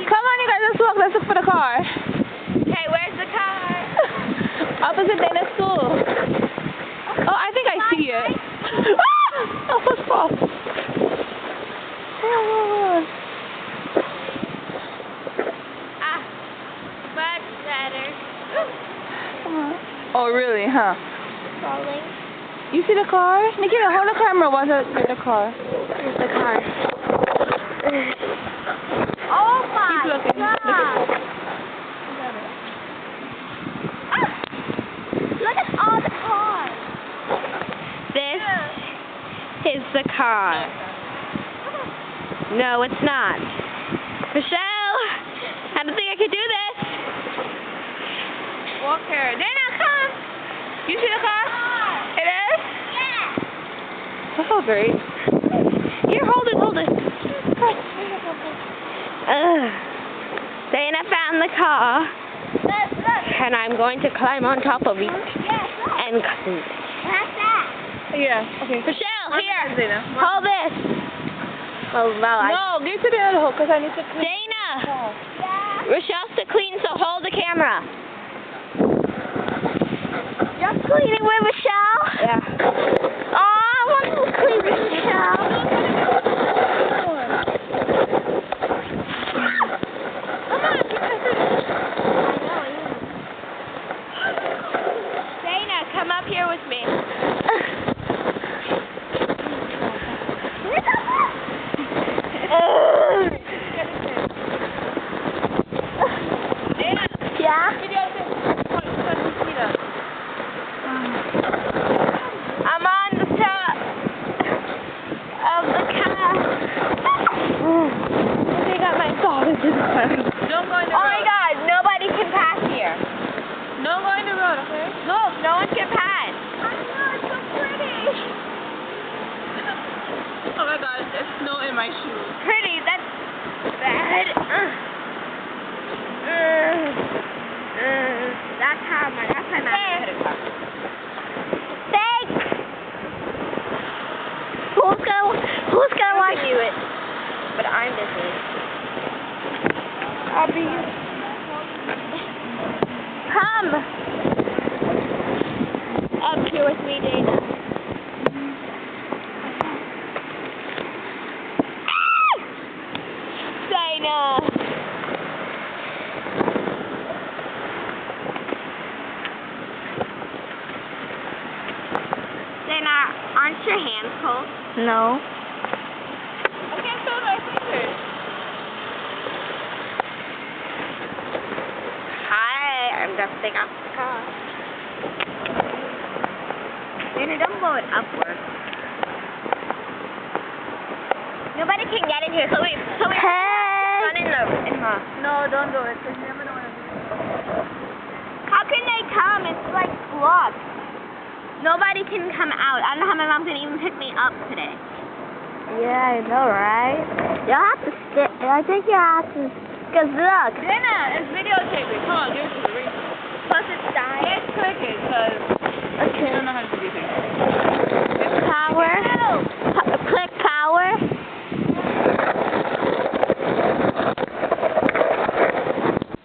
Come on, you guys, let's walk. Let's look for the car. Okay, where's the car? Opposite Dana's school. Oh, I think I see it. Ah! Almost fall. Ah, much better. Oh, really, huh? Falling. You see the car? Nikita, hold the camera while I see the car. Here's the car. Oh my Keep looking. God. Look at all the cars. This is the car. No, it's not. Michelle, I don't think I could do this. Walk here. Dana, come. You see the car? It is? Yeah. That's so great. Here, hold it, hold it. Dana found the car. And I'm going to climb on top of it and clean it. What's that? Yeah, okay. Michelle, Mark here. it, Dana. Hold this. Oh, well, No, give it to the other hole because I need to clean. Dana! Michelle's to clean, so hold the camera. You're cleaning with Michelle? Yeah. Oh, I want to clean with Michelle. Dana, come up here with me. Yeah? I'm on the top of the car. They got my dog into the car. Don't go in the Oh road. my God, nobody can pass here. Don't go in the road, okay? Look, no one can pass. I know, it's so pretty. Oh my God, there's snow in my shoes. Pretty, that's bad. That's how my mom hit a car. Thanks. Who's gonna watch you it? But I'm busy. I'll be. Come up here with me, Dana. Dana. Dana, aren't your hands cold? No. I can't feel my fingers. Hi, I'm dusting off the car. Dana, don't blow it upward. Nobody can get in here, so we run in the. No, don't do it, because you never know what to do. How can they come? It's like blocked. Nobody can come out. I don't know how my mom's gonna even pick me up today. Yeah, I know, right? You'll have to sit. I think you'll have to. Cause look. Dana, it's videotaping. Come on, give it to me. Plus it's dying. Let's click it, because I don't know how to do things. Power.